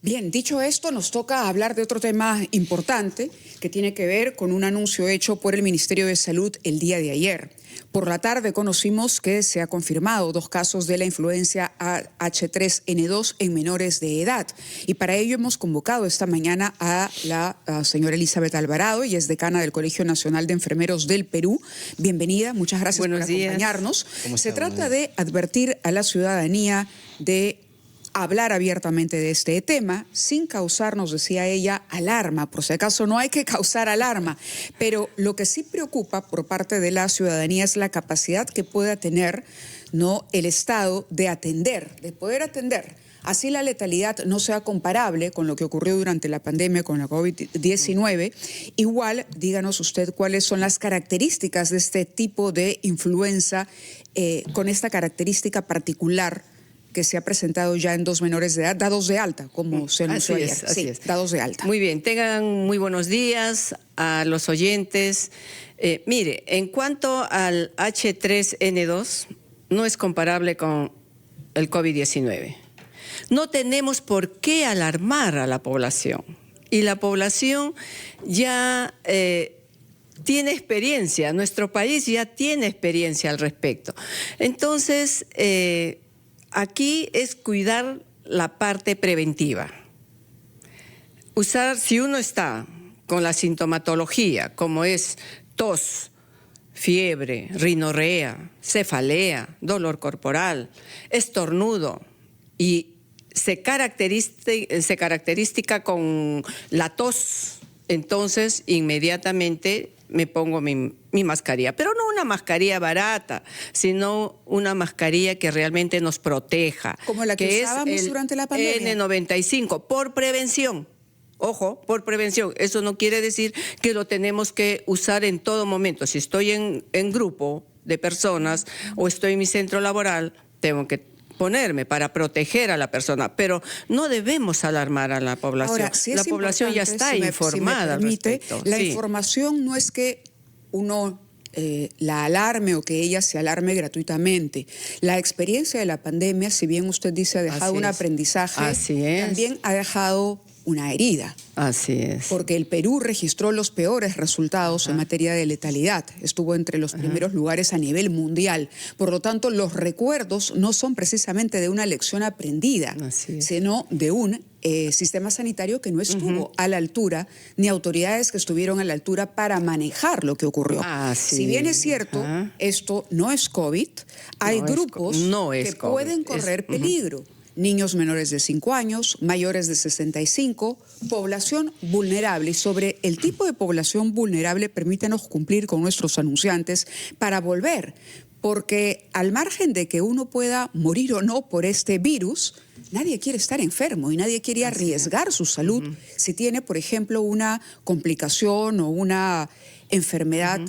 Bien, dicho esto, nos toca hablar de otro tema importante que tiene que ver con un anuncio hecho por el Ministerio de Salud el día de ayer. Por la tarde conocimos que se ha confirmado 2 casos de la influencia H3N2 en menores de edad. Y para ello hemos convocado esta mañana a la señora Elizabeth Alvarado, ella es decana del Colegio Nacional de Enfermeros del Perú. Bienvenida, muchas gracias por acompañarnos. Se trata de advertir a la ciudadanía de hablar abiertamente de este tema sin causar, nos decía ella, alarma. Por si acaso no hay que causar alarma, pero lo que sí preocupa por parte de la ciudadanía es la capacidad que pueda tener, ¿no?, el Estado de atender, de poder atender. Así la letalidad no sea comparable con lo que ocurrió durante la pandemia con la COVID-19. Igual, díganos usted cuáles son las características de este tipo de influenza con esta característica particular que se ha presentado ya en 2 menores de edad, dados de alta, como se anunció ayer. Así es. Dados de alta. Muy bien, tengan muy buenos días a los oyentes. Mire, en cuanto al H3N2, no es comparable con el COVID-19. No tenemos por qué alarmar a la población. Y la población ya tiene experiencia, nuestro país ya tiene experiencia al respecto. Entonces, aquí es cuidar la parte preventiva. Si uno está con la sintomatología, como es tos, fiebre, rinorrea, cefalea, dolor corporal, estornudo, y se caracteriza con la tos, entonces inmediatamente me pongo mi mascarilla, pero no una mascarilla barata, sino una mascarilla que realmente nos proteja. Como la que usábamos durante la pandemia. N95, por prevención. Ojo, por prevención. Eso no quiere decir que lo tenemos que usar en todo momento. Si estoy en grupo de personas o estoy en mi centro laboral, tengo que ponerme para proteger a la persona, pero no debemos alarmar a la población. Ahora, sí, la población ya está informada al respecto. La información no es que uno la alarme o que ella se alarme gratuitamente. La experiencia de la pandemia, si bien usted dice ha dejado un aprendizaje, también ha dejado una herida. Así es. Porque el Perú registró los peores resultados en materia de letalidad. Estuvo entre los primeros lugares a nivel mundial. Por lo tanto, los recuerdos no son precisamente de una lección aprendida, sino de un sistema sanitario que no estuvo a la altura, ni autoridades que estuvieron a la altura para manejar lo que ocurrió. Si bien es cierto, esto no es COVID, hay grupos que pueden correr peligro. Niños menores de 5 años, mayores de 65, población vulnerable. Y sobre el tipo de población vulnerable, permítanos cumplir con nuestros anunciantes para volver, porque al margen de que uno pueda morir o no por este virus, nadie quiere estar enfermo y nadie quiere arriesgar su salud si tiene, por ejemplo, una complicación o una enfermedad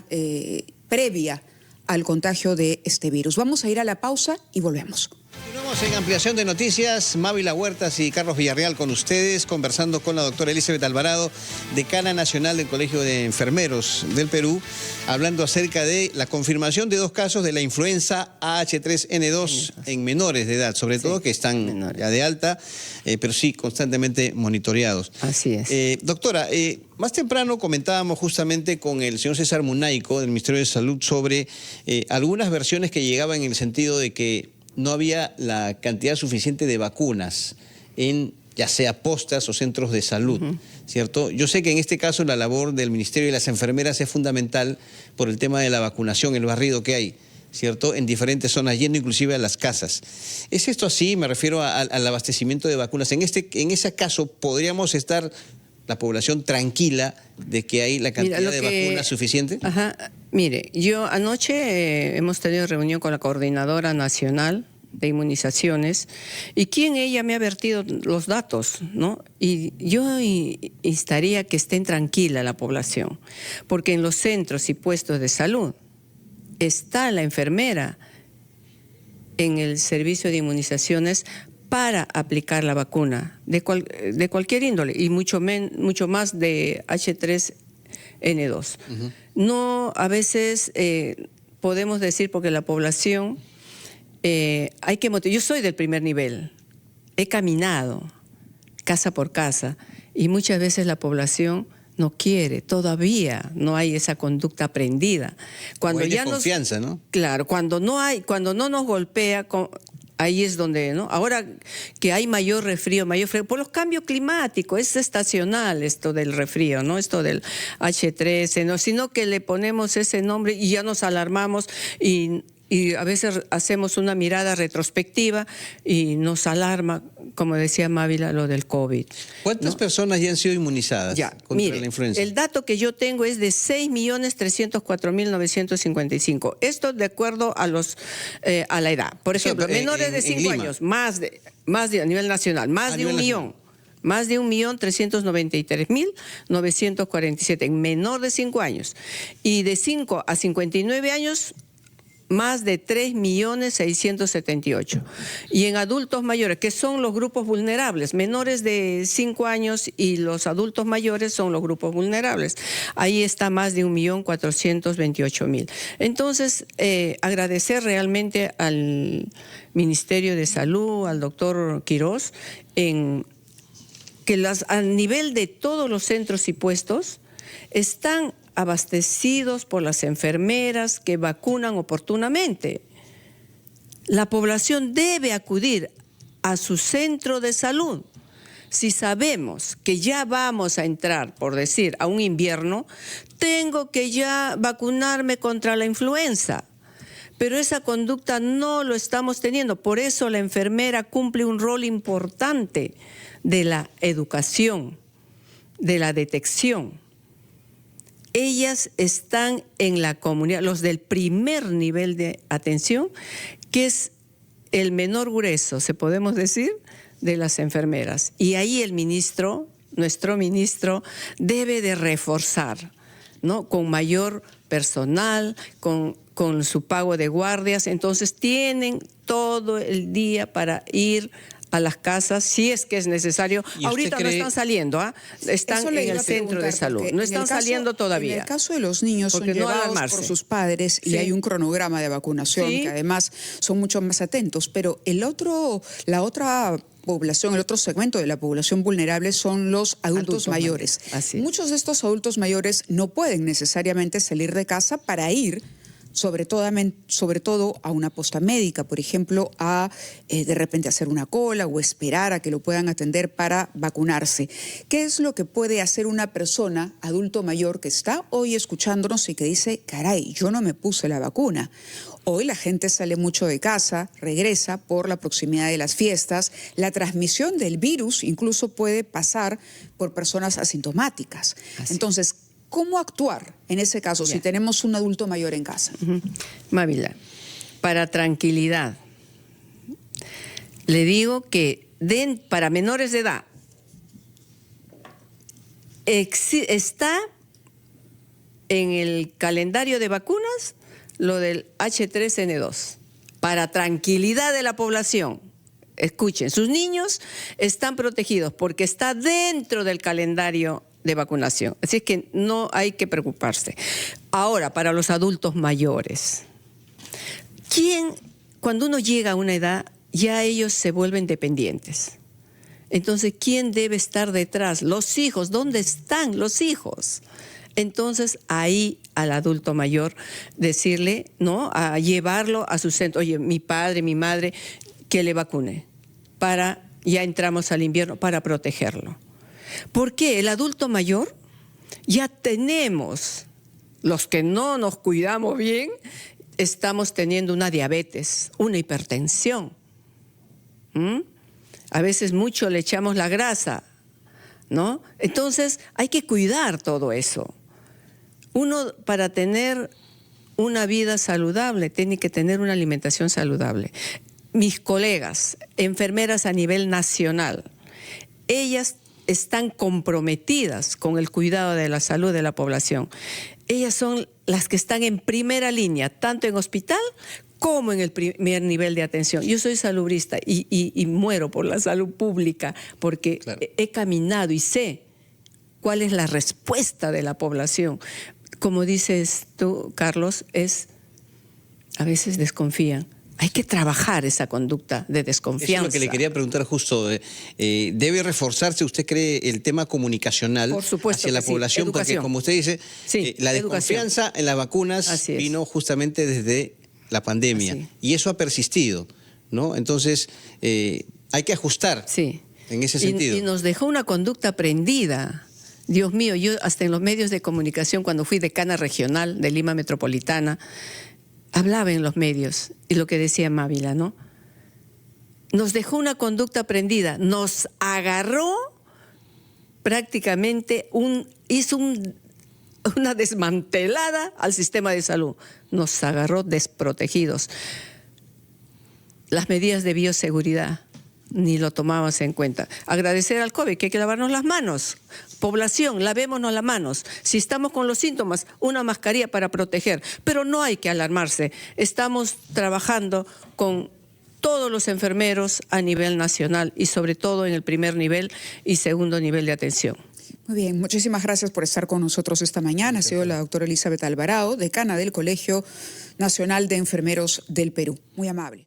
previa al contagio de este virus. Vamos a ir a la pausa y volvemos. Continuamos en Ampliación de Noticias. Mávila Huertas y Carlos Villarreal con ustedes, conversando con la doctora Elizabeth Alvarado, decana nacional del Colegio de Enfermeros del Perú, hablando acerca de la confirmación de 2 casos de la influenza H3N2 en menores de edad, sobre todo que están ya de alta, pero sí constantemente monitoreados. Así es. Doctora, más temprano comentábamos justamente con el señor César Munaico del Ministerio de Salud sobre algunas versiones que llegaban en el sentido de que no había la cantidad suficiente de vacunas en ya sea postas o centros de salud, ¿cierto? Yo sé que en este caso la labor del Ministerio y las enfermeras es fundamental por el tema de la vacunación, el barrido que hay, ¿cierto?, en diferentes zonas, yendo inclusive a las casas. ¿Es esto así? Me refiero al abastecimiento de vacunas. En ese caso, ¿podríamos estar la población tranquila de que hay la cantidad de vacunas suficiente? Mire, yo anoche hemos tenido reunión con la Coordinadora Nacional de Inmunizaciones y ella me ha vertido los datos, ¿no? Y yo instaría que estén tranquila la población, porque en los centros y puestos de salud está la enfermera en el servicio de inmunizaciones para aplicar la vacuna de cualquier índole y mucho más de H3N2. No, a veces podemos decir, porque la población hay que motivar. Yo soy del primer nivel, he caminado, casa por casa, y muchas veces la población no quiere, todavía no hay esa conducta aprendida. Cuando hay ya desconfianza, ¿no? Claro, cuando no nos golpea, ahí es donde, ¿no? Ahora que hay mayor resfrío, por los cambios climáticos, es estacional esto del resfrío, ¿no? Esto del H13, ¿no? Sino que le ponemos ese nombre y ya nos alarmamos y a veces hacemos una mirada retrospectiva y nos alarma, como decía Mávila, lo del COVID. ¿Cuántas personas ya han sido inmunizadas contra la influenza? El dato que yo tengo es de 6.304.955. Esto de acuerdo a la edad. Por ejemplo, menores de 5 años, más de a nivel nacional, más de 1.393.947 en menor de 5 años. Y de 5 a 59 años, más de 3.678.000. Y en adultos mayores, que son los grupos vulnerables, menores de 5 años y los adultos mayores son los grupos vulnerables. Ahí está más de 1.428.000. Entonces, agradecer realmente al Ministerio de Salud, al doctor Quirós, en que a nivel de todos los centros y puestos están abastecidos por las enfermeras que vacunan oportunamente. La población debe acudir a su centro de salud. Si sabemos que ya vamos a entrar, por decir, a un invierno, tengo que ya vacunarme contra la influenza. Pero esa conducta no lo estamos teniendo. Por eso la enfermera cumple un rol importante de la educación, de la detección. Ellas están en la comunidad, los del primer nivel de atención, que es el menor grueso, se podemos decir, de las enfermeras. Y ahí el ministro, nuestro ministro, debe de reforzar, ¿no? Con mayor personal, con su pago de guardias. Entonces tienen todo el día para ir a las casas, si es que es necesario. Ahorita no están saliendo, están en el centro de salud, no están saliendo todavía. En el caso de los niños son llevados por sus padres y hay un cronograma de vacunación que además son mucho más atentos, pero la otra población, el otro segmento de la población vulnerable son los adultos mayores. Muchos de estos adultos mayores no pueden necesariamente salir de casa para ir sobre todo a una posta médica, por ejemplo, a de repente hacer una cola o esperar a que lo puedan atender para vacunarse. ¿Qué es lo que puede hacer una persona adulto mayor que está hoy escuchándonos y que dice, caray, yo no me puse la vacuna? Hoy la gente sale mucho de casa, regresa por la proximidad de las fiestas. La transmisión del virus incluso puede pasar por personas asintomáticas. Entonces, ¿cómo actuar en ese caso si tenemos un adulto mayor en casa? Mávila, para tranquilidad, le digo que para menores de edad está en el calendario de vacunas lo del H3N2. Para tranquilidad de la población, escuchen, sus niños están protegidos porque está dentro del calendario de vacunación. Así es que no hay que preocuparse. Ahora, para los adultos mayores, cuando uno llega a una edad, ya ellos se vuelven dependientes. Entonces, ¿quién debe estar detrás? Los hijos. ¿Dónde están los hijos? Entonces, ahí al adulto mayor decirle, ¿no?, a llevarlo a su centro. Oye, mi padre, mi madre, que le vacune. Ya entramos al invierno para protegerlo. Porque el adulto mayor ya tenemos, los que no nos cuidamos bien, estamos teniendo una diabetes, una hipertensión. A veces mucho le echamos la grasa, ¿no? Entonces hay que cuidar todo eso. Uno, para tener una vida saludable, tiene que tener una alimentación saludable. Mis colegas, enfermeras a nivel nacional, ellas están comprometidas con el cuidado de la salud de la población. Ellas son las que están en primera línea, tanto en hospital como en el primer nivel de atención. Yo soy salubrista y muero por la salud pública porque he caminado y sé cuál es la respuesta de la población. Como dices tú, Carlos, a veces desconfían. Hay que trabajar esa conducta de desconfianza. Eso es lo que le quería preguntar justo. ¿Debe reforzarse, usted cree, el tema comunicacional Por supuesto hacia la que sí. población? Educación. Porque, como usted dice, Sí, la educación. desconfianza en las vacunas vino justamente desde la pandemia. Así. Y eso ha persistido, ¿no? Entonces, hay que ajustar en ese sentido. Y nos dejó una conducta aprendida. Dios mío, yo hasta en los medios de comunicación, cuando fui decana regional de Lima Metropolitana, hablaba en los medios, y lo que decía Mávila, ¿no? Nos dejó una conducta aprendida, nos agarró prácticamente, hizo una desmantelada al sistema de salud, nos agarró desprotegidos. Las medidas de bioseguridad ni lo tomábamos en cuenta. Agradecer al COVID, que hay que lavarnos las manos. Población, lavémonos las manos. Si estamos con los síntomas, una mascarilla para proteger. Pero no hay que alarmarse. Estamos trabajando con todos los enfermeros a nivel nacional y sobre todo en el primer nivel y segundo nivel de atención. Muy bien, muchísimas gracias por estar con nosotros esta mañana. Ha sido la doctora Elizabeth Alvarado, decana del Colegio Nacional de Enfermeros del Perú. Muy amable.